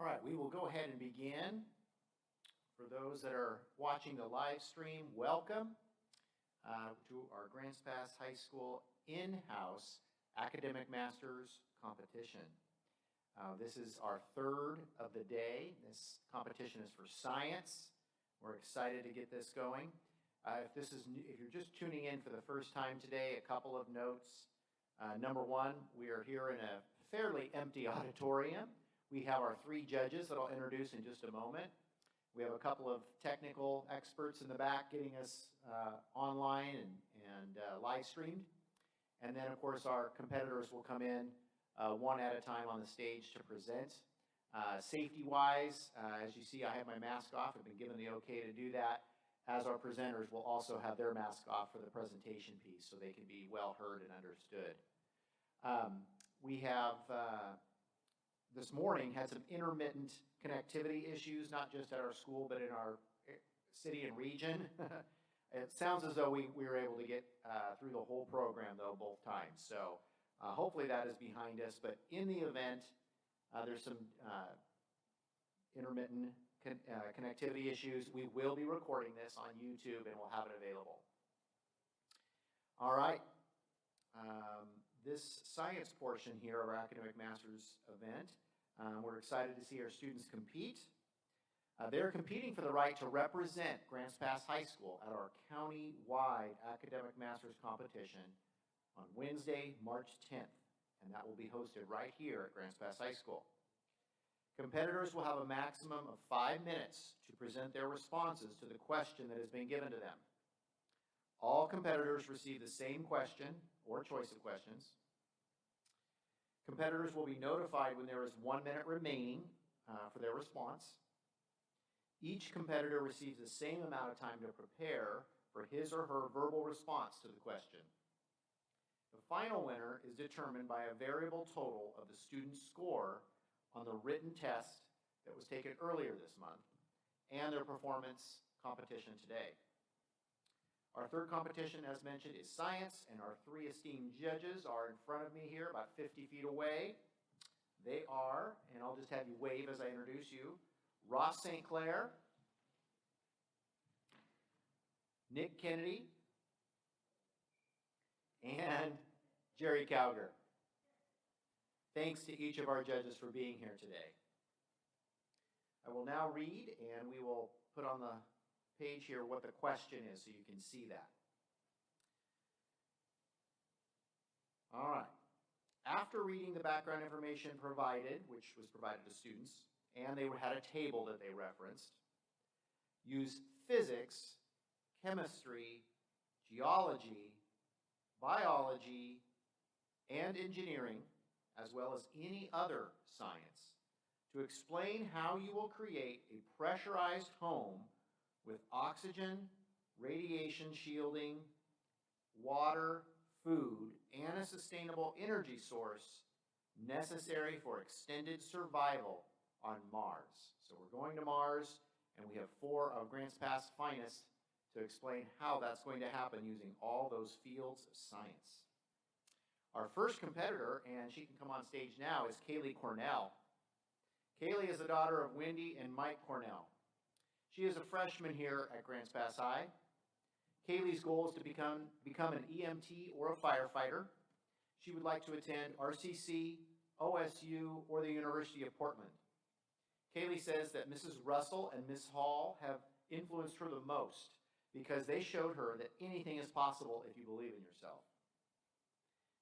All right, we will go ahead and begin. For those that are watching the live stream, welcome to our Grants Pass High School in-house Academic Masters competition. This is our third of the day. This competition is for science. We're excited to get this going. If you're just tuning in for the first time today, a couple of notes. Number one, we are here in a fairly empty auditorium. We have our three judges that I'll introduce in just a moment. We have a couple of technical experts in the back getting us online and live streamed. And then, of course, our competitors will come in one at a time on the stage to present. Safety-wise, as you see, I have my mask off. I've been given the okay to do that, as our presenters will also have their mask off for the presentation piece so they can be well heard and understood. We have this morning had some intermittent connectivity issues, not just at our school, but in our city and region. It sounds as though we were able to get through the whole program, though, both times. So hopefully that is behind us. But in the event, there's some intermittent connectivity issues. We will be recording this on YouTube, and we'll have it available. All right. This science portion here of our Academic Masters event, we're excited to see our students compete. They're competing for the right to represent Grants Pass High School at our county-wide Academic Masters competition on Wednesday, March 10th, and that will be hosted right here at Grants Pass High School. Competitors will have a maximum of 5 minutes to present their responses to the question that has been given to them. All competitors receive the same question or choice of questions. Competitors will be notified when there is 1 minute remaining for their response. Each competitor receives the same amount of time to prepare for his or her verbal response to the question. The final winner is determined by a variable total of the student's score on the written test that was taken earlier this month and their performance competition today. Our third competition, as mentioned, is science, and our three esteemed judges are in front of me here, about 50 feet away. They are, and I'll just have you wave as I introduce you, Ross St. Clair, Nick Kennedy, and Jerry Cowger. Thanks to each of our judges for being here today. I will now read, and we will put on the page here what the question is so you can see that. All right. After reading the background information provided, which was provided to students, and they had a table that they referenced, use physics, chemistry, geology, biology, and engineering, as well as any other science, to explain how you will create a pressurized home with oxygen, radiation shielding, water, food, and a sustainable energy source necessary for extended survival on Mars. So we're going to Mars, and we have 4 of Grants Pass finest to explain how that's going to happen using all those fields of science. Our first competitor, and she can come on stage now, is Kaylee Cornell. Kaylee is the daughter of Wendy and Mike Cornell. She is a freshman here at Grants Pass High. Kaylee's goal is to become an EMT or a firefighter. She would like to attend RCC, OSU, or the University of Portland. Kaylee says that Mrs. Russell and Miss Hall have influenced her the most because they showed her that anything is possible if you believe in yourself.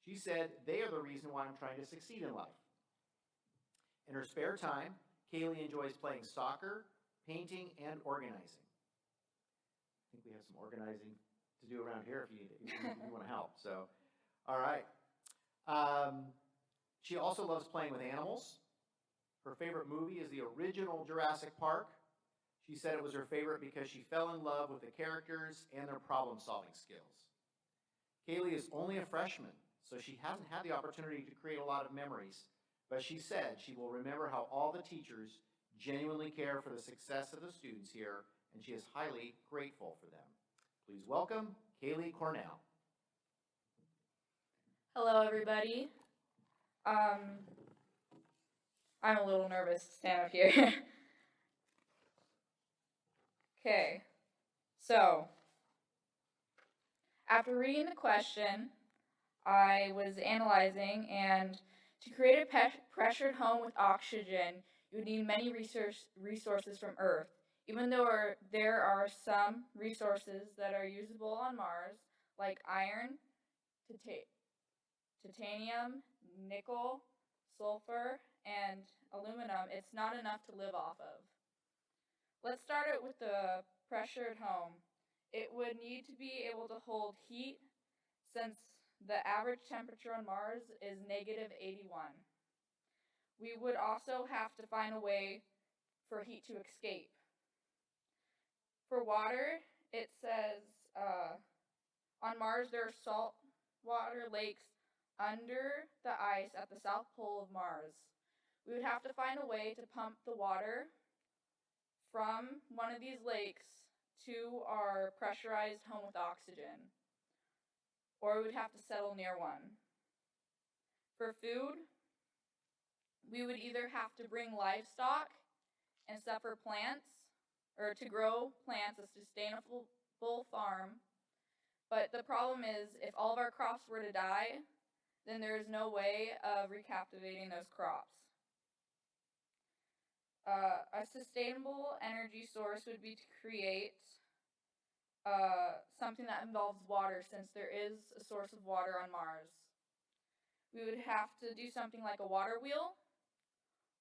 She said they are the reason why I'm trying to succeed in life. In her spare time, Kaylee enjoys playing soccer, painting, and organizing. I think we have some organizing to do around here if you want to help. So, all right. She also loves playing with animals. Her favorite movie is the original Jurassic Park. She said it was her favorite because she fell in love with the characters and their problem-solving skills. Kaylee is only a freshman, so she hasn't had the opportunity to create a lot of memories, but she said she will remember how all the teachers genuinely care for the success of the students here, and she is highly grateful for them. Please welcome Kaylee Cornell. Hello, everybody. I'm a little nervous to stand up here. Okay, so after reading the question, I was analyzing, and to create a pressured home with oxygen, you would need many resources from Earth. Even though there are some resources that are usable on Mars, like iron, titanium, nickel, sulfur, and aluminum, it's not enough to live off of. Let's start it with the pressured home. It would need to be able to hold heat since the average temperature on Mars is negative 81. We would also have to find a way for heat to escape. For water, it says on Mars there are salt water lakes under the ice at the South Pole of Mars. We would have to find a way to pump the water from one of these lakes to our pressurized home with oxygen, or we would have to settle near one. For food, we would either have to bring livestock and stuff for plants, or to grow plants, a sustainable farm. But the problem is, if all of our crops were to die, then there is no way of recaptivating those crops. A sustainable energy source would be to create something that involves water, since there is a source of water on Mars. We would have to do something like a water wheel,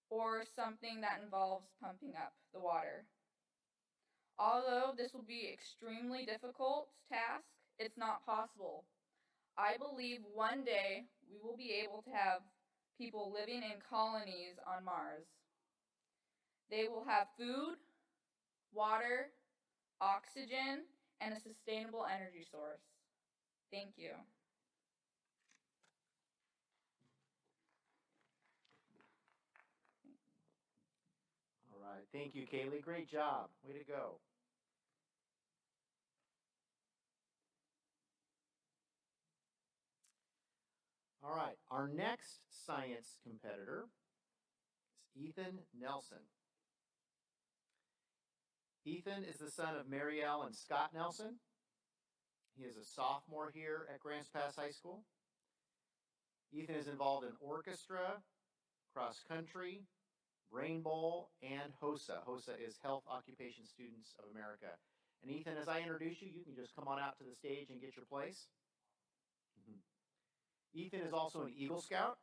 or something that involves pumping up the water. Although this will be extremely difficult task, it's not possible. I believe one day we will be able to have people living in colonies on Mars. They will have food, water, oxygen, and a sustainable energy source. Thank you. All right, thank you, Kaylee. Great job. Way to go. All right, our next science competitor is Ethan Nelson. Ethan is the son of Marielle and Scott Nelson. He is a sophomore here at Grants Pass High School. Ethan is involved in orchestra, cross country, Brain Bowl, and HOSA. HOSA is Health Occupation Students of America. And Ethan, as I introduce you, you can just come on out to the stage and get your place. Ethan is also an Eagle Scout.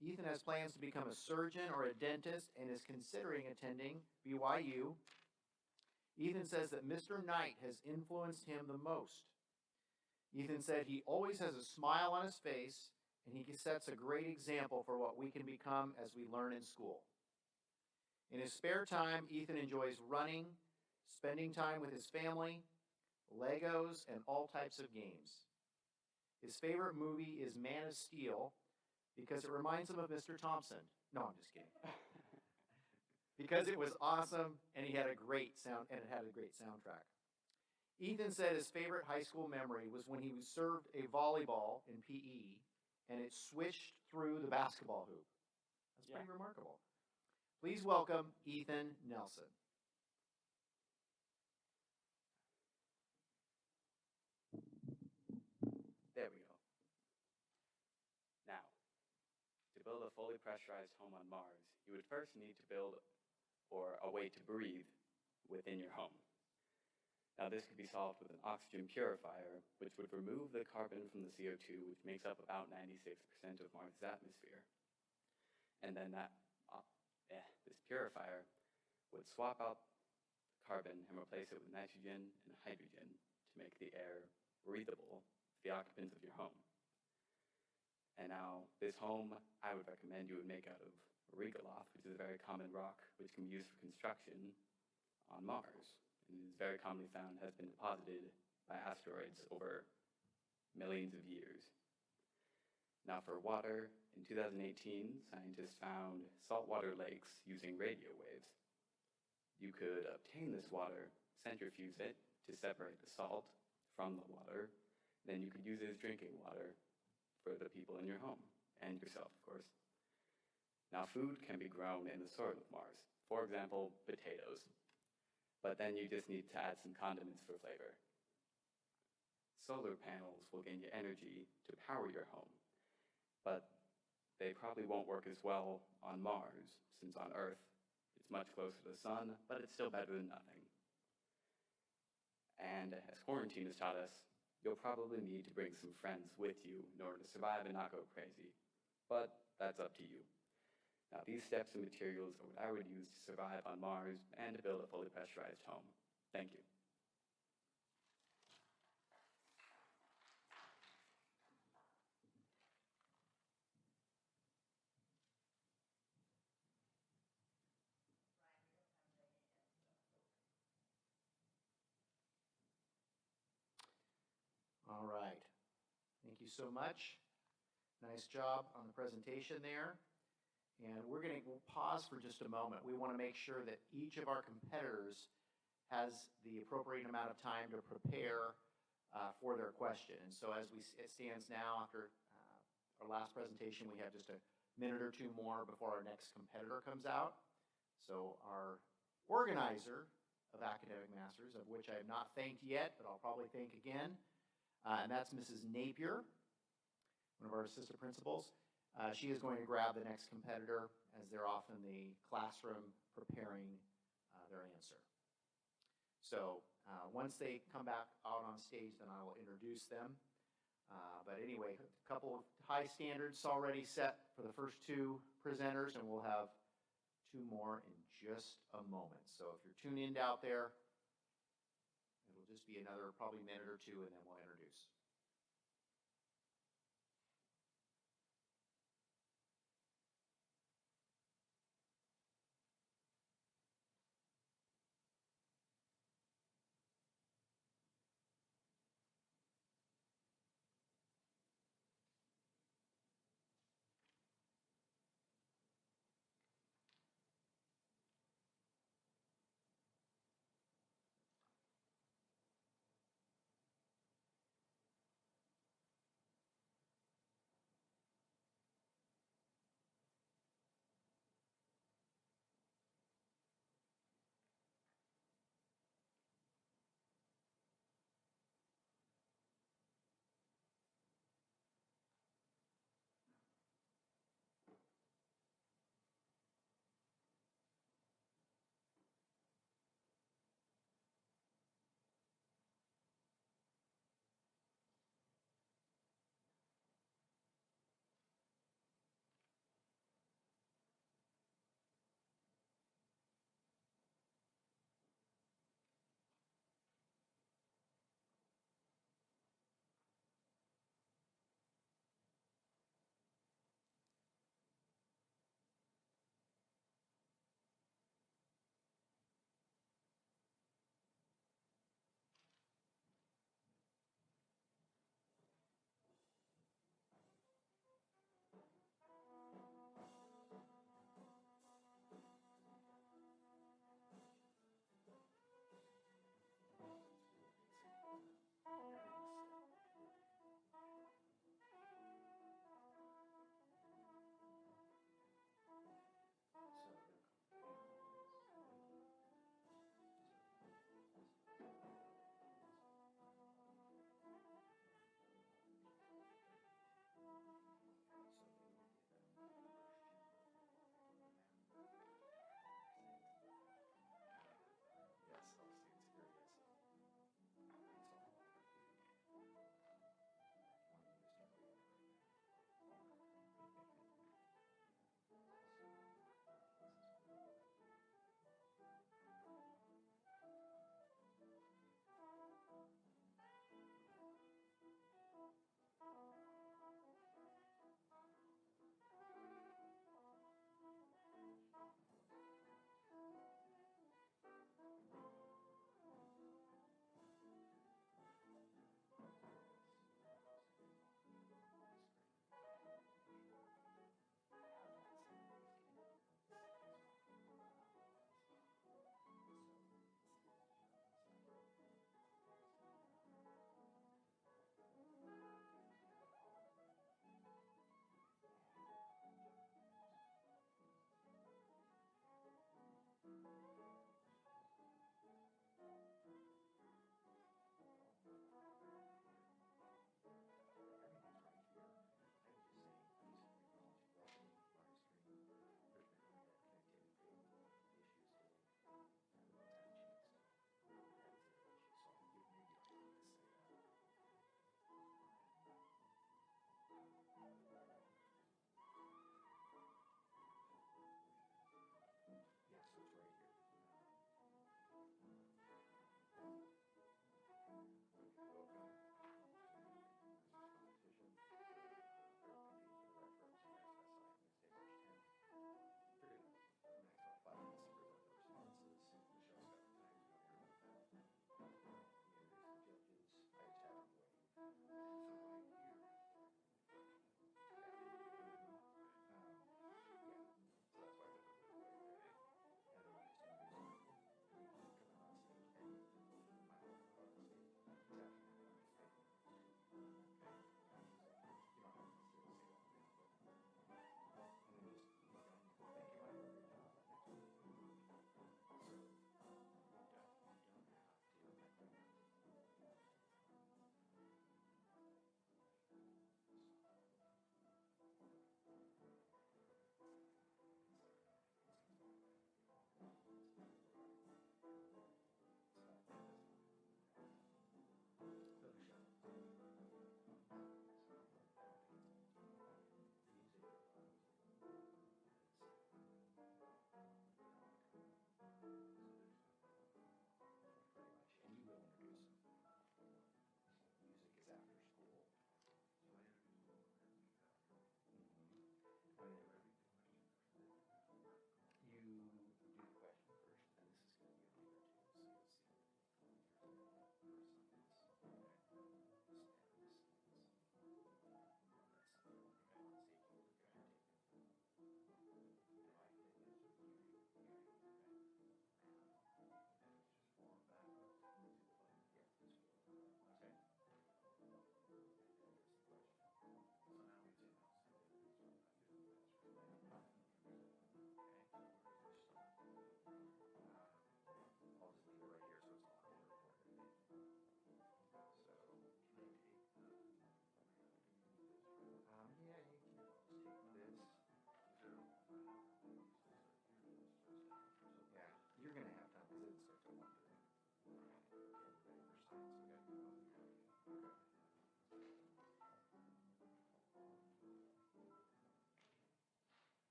Ethan has plans to become a surgeon or a dentist and is considering attending BYU. Ethan says that Mr. Knight has influenced him the most. Ethan said he always has a smile on his face, and he sets a great example for what we can become as we learn in school. In his spare time, Ethan enjoys running, spending time with his family, Legos, and all types of games. His favorite movie is Man of Steel because it reminds him of Mr. Thompson. No, I'm just kidding. Because it was awesome and he had a great soundtrack. Ethan said his favorite high school memory was when he served a volleyball in PE and it switched through the basketball hoop. That's pretty remarkable. Please welcome Ethan Nelson. There we go. Now, to build a fully pressurized home on Mars, you would first need to build a way to breathe within your home. Now, this could be solved with an oxygen purifier, which would remove the carbon from the CO2, which makes up about 96% of Mars' atmosphere. And then this purifier would swap out carbon and replace it with nitrogen and hydrogen to make the air breathable for the occupants of your home. And now, this home, I would recommend you would make out of Rigoloth, which is a very common rock which can be used for construction on Mars. And is very commonly found, has been deposited by asteroids over millions of years. Now for water, in 2018, scientists found saltwater lakes using radio waves. You could obtain this water, centrifuge it to separate the salt from the water, then you could use it as drinking water for the people in your home, and yourself, of course. Now, food can be grown in the soil of Mars, for example, potatoes. But then you just need to add some condiments for flavor. Solar panels will gain you energy to power your home, but they probably won't work as well on Mars, since on Earth it's much closer to the sun, but it's still better than nothing. And as quarantine has taught us, you'll probably need to bring some friends with you in order to survive and not go crazy. But that's up to you. Now, these steps and materials are what I would use to survive on Mars and to build a fully pressurized home. Thank you. All right. Thank you so much. Nice job on the presentation there. And we'll pause for just a moment. We want to make sure that each of our competitors has the appropriate amount of time to prepare for their question. And so as it stands now, after our last presentation, we have just a minute or two more before our next competitor comes out. So our organizer of Academic Masters, of which I have not thanked yet, but I'll probably thank again, and that's Mrs. Napier, one of our assistant principals. She is going to grab the next competitor as they're off in the classroom preparing their answer. So once they come back out on stage, then I will introduce them. But anyway, a couple of high standards already set for the first two presenters, and we'll have two more in just a moment. So if you're tuned in out there, it'll just be another probably minute or two, and then we'll introduce.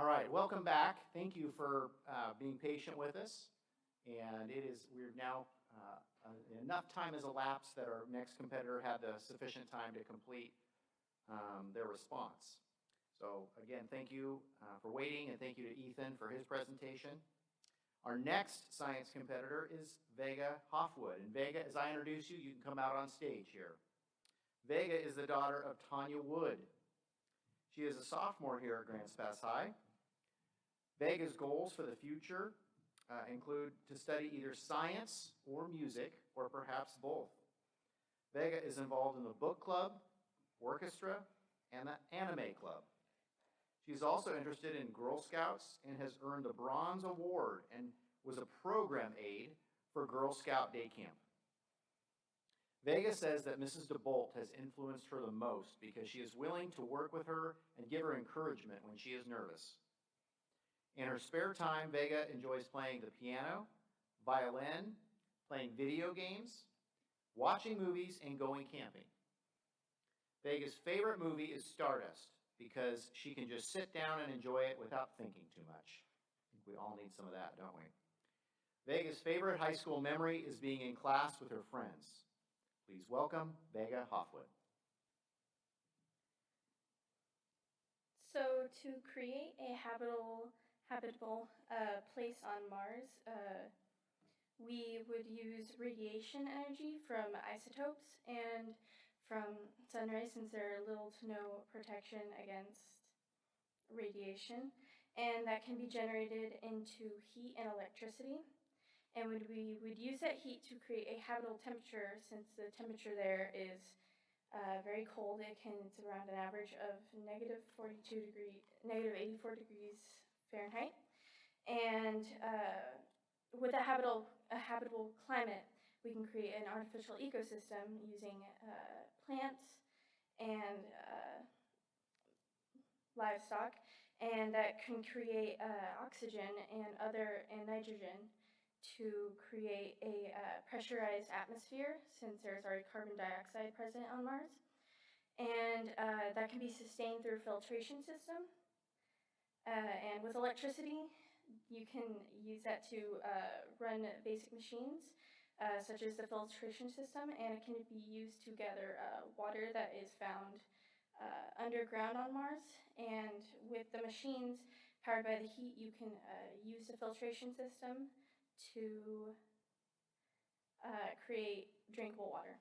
All right, welcome back. Thank you for being patient with us. And we're now, enough time has elapsed that our next competitor had the sufficient time to complete their response. So again, thank you for waiting, and thank you to Ethan for his presentation. Our next science competitor is Vega Hoffwood. And Vega, as I introduce you, you can come out on stage here. Vega is the daughter of Tanya Wood. She is a sophomore here at Grants Pass High. Vega's goals for the future include to study either science or music, or perhaps both. Vega is involved in the book club, orchestra, and the anime club. She's also interested in Girl Scouts and has earned the Bronze Award and was a program aide for Girl Scout Day Camp. Vega says that Mrs. DeBolt has influenced her the most because she is willing to work with her and give her encouragement when she is nervous. In her spare time, Vega enjoys playing the piano, violin, playing video games, watching movies, and going camping. Vega's favorite movie is Stardust because she can just sit down and enjoy it without thinking too much. I think we all need some of that, don't we? Vega's favorite high school memory is being in class with her friends. Please welcome Vega Hoffwood. So to create a habitable place on Mars, we would use radiation energy from isotopes and from sunrays, since there are little to no protection against radiation, and that can be generated into heat and electricity. And we would use that heat to create a habitable temperature, since the temperature there is very cold. It's around an average of negative 84 degrees Fahrenheit. And with a habitable climate, we can create an artificial ecosystem using plants and livestock, and that can create oxygen and nitrogen to create a pressurized atmosphere, since there's already carbon dioxide present on Mars. And that can be sustained through a filtration system. And with electricity, you can use that to run basic machines, such as the filtration system, and it can be used to gather water that is found underground on Mars. And with the machines powered by the heat, you can use the filtration system to create drinkable water.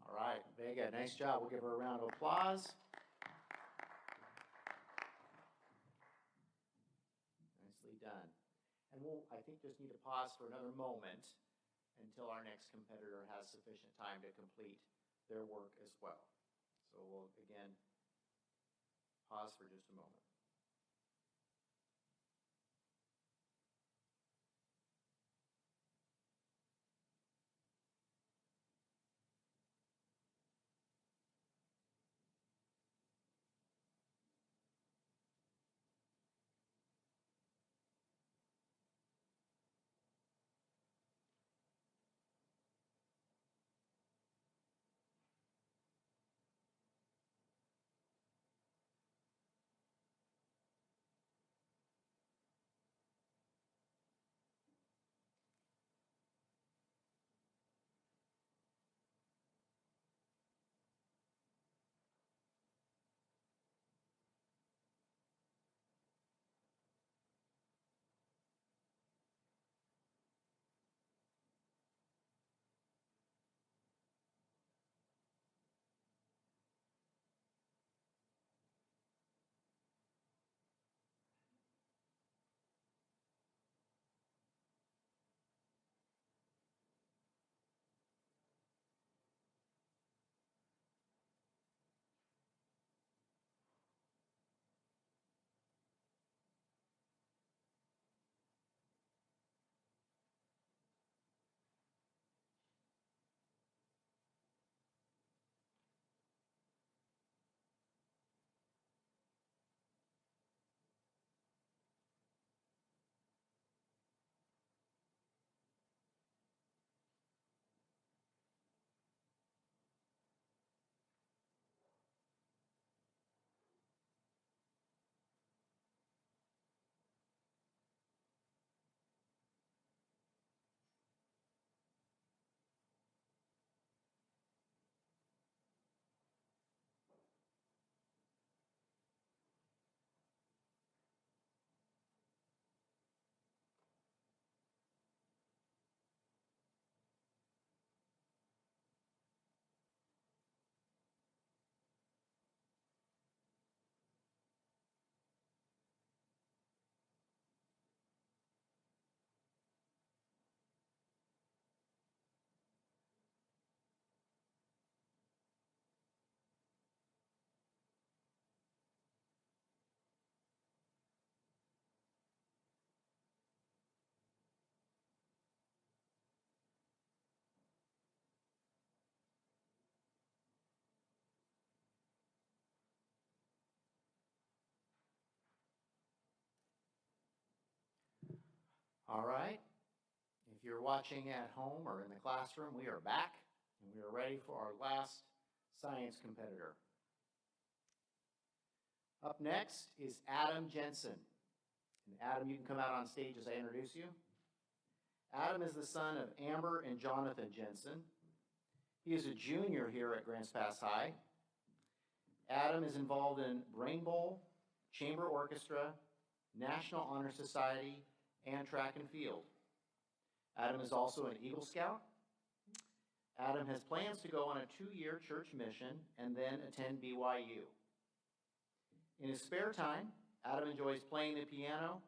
All right, Vega, nice job. We'll give her a round of applause. Nicely done. And we'll, I think, just need to pause for another moment until our next competitor has sufficient time to complete their work as well. So we'll, again, pause for just a moment. All right. If you're watching at home or in the classroom, we are back and we are ready for our last science competitor. Up next is Adam Jensen. And Adam, you can come out on stage as I introduce you. Adam is the son of Amber and Jonathan Jensen. He is a junior here at Grants Pass High. Adam is involved in Brain Bowl, Chamber Orchestra, National Honor Society, and track and field. Adam is also an Eagle Scout. Adam has plans to go on a 2-year church mission and then attend BYU. In his spare time, Adam enjoys playing the piano,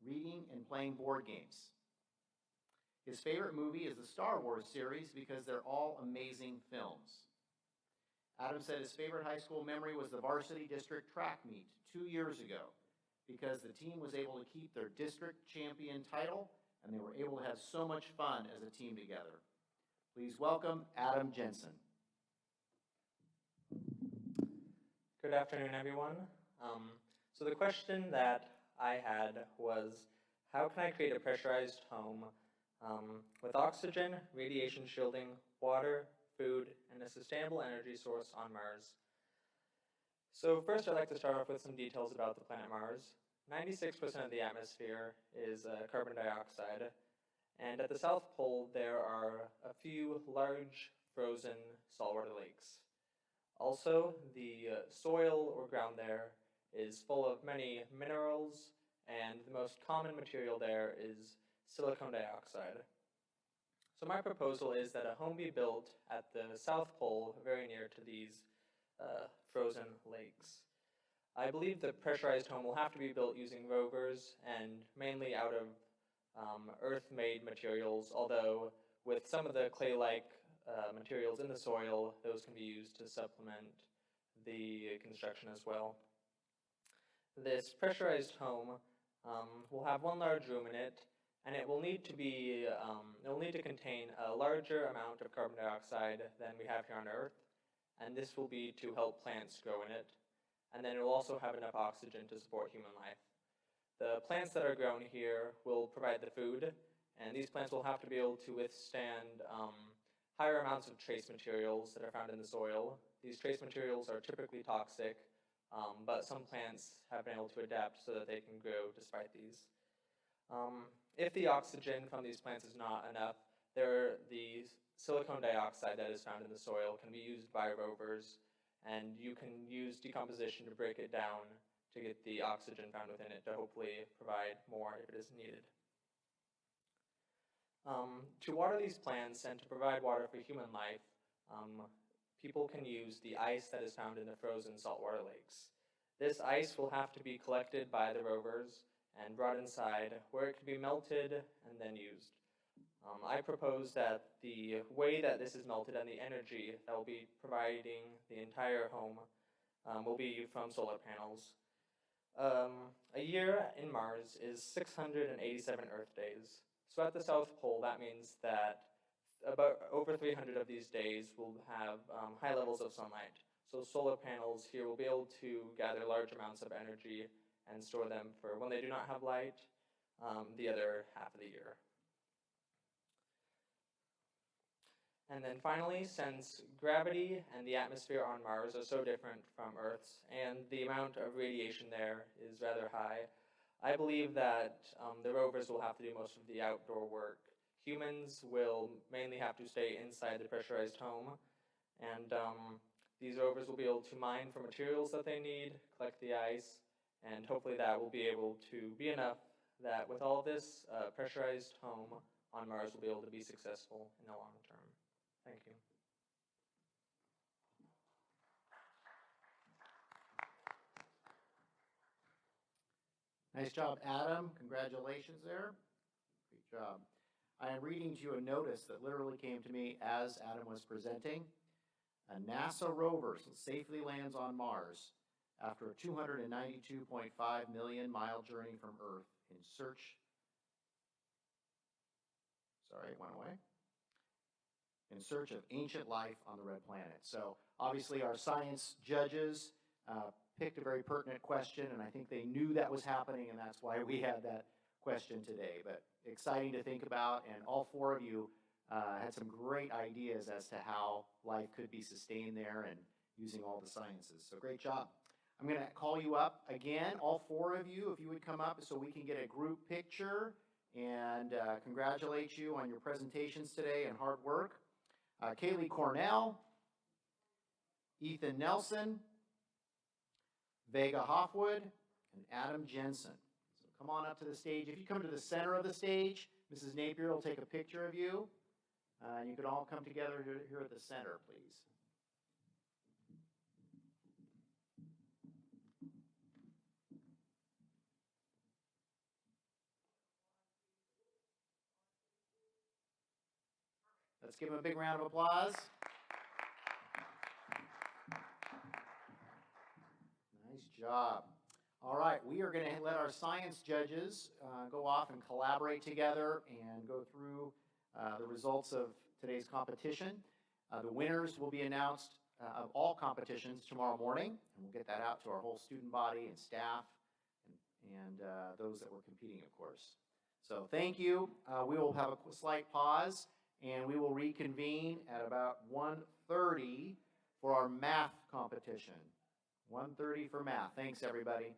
reading, and playing board games. His favorite movie is the Star Wars series because they're all amazing films. Adam said his favorite high school memory was the varsity district track meet 2 years ago because the team was able to keep their district champion title and they were able to have so much fun as a team together. Please welcome Adam Jensen. Good afternoon, everyone. So the question that I had was, how can I create a pressurized home with oxygen, radiation shielding, water, food, and a sustainable energy source on Mars? So first, I'd like to start off with some details about the planet Mars. 96% of the atmosphere is carbon dioxide, and at the South Pole there are a few large frozen saltwater lakes. Also, the soil or ground there is full of many minerals, and the most common material there is silicon dioxide. So my proposal is that a home be built at the South Pole, very near to these frozen lakes. I believe the pressurized home will have to be built using rovers and mainly out of earth-made materials, although with some of the clay-like materials in the soil, those can be used to supplement the construction as well. This pressurized home will have one large room in it, and it will need to be, it will need to contain a larger amount of carbon dioxide than we have here on Earth, and this will be to help plants grow in it. And then it will also have enough oxygen to support human life. The plants that are grown here will provide the food, and these plants will have to be able to withstand higher amounts of trace materials that are found in the soil. These trace materials are typically toxic, but some plants have been able to adapt so that they can grow despite these. If the oxygen from these plants is not enough, the silicon dioxide that is found in the soil can be used by rovers, and you can use decomposition to break it down to get the oxygen found within it to hopefully provide more if it is needed. To water these plants and to provide water for human life, people can use the ice that is found in the frozen saltwater lakes. This ice will have to be collected by the rovers and brought inside, where it can be melted and then used. I propose that the way that this is melted and the energy that will be providing the entire home will be from solar panels. A year in Mars is 687 Earth days. So at the South Pole, that means that about over 300 of these days will have high levels of sunlight. So solar panels here will be able to gather large amounts of energy and store them for when they do not have light, the other half of the year. And then finally, since gravity and the atmosphere on Mars are so different from Earth's, and the amount of radiation there is rather high, I believe that the rovers will have to do most of the outdoor work. Humans will mainly have to stay inside the pressurized home, and these rovers will be able to mine for materials that they need, collect the ice, and hopefully that will be able to be enough that with all this pressurized home on Mars will be able to be successful in the long term. Thank you. Nice job, Adam. Congratulations there. Great job. I am reading to you a notice that literally came to me as Adam was presenting. A NASA rover safely lands on Mars after a 292.5 million mile journey from Earth in search, sorry, it went away, in search of ancient life on the red planet. So obviously our science judges picked a very pertinent question, and I think they knew that was happening, and that's why we had that question today, but exciting to think about, and all four of you had some great ideas as to how life could be sustained there and using all the sciences. So great job. I'm going to call you up again, all four of you, if you would come up so we can get a group picture and congratulate you on your presentations today and hard work. Kaylee Cornell, Ethan Nelson, Vega Hofwood, and Adam Jensen. So come on up to the stage. If you come to the center of the stage, Mrs. Napier will take a picture of you. And you can all come together here at the center, please. Let's give them a big round of applause. Nice job. All right, we are going to let our science judges go off and collaborate together and go through the results of today's competition. The winners will be announced of all competitions tomorrow morning, and we'll get that out to our whole student body and staff and those that were competing, of course. So thank you. We will have a slight pause, and we will reconvene at about 1:30 for our math competition. 1:30 for math. Thanks, everybody.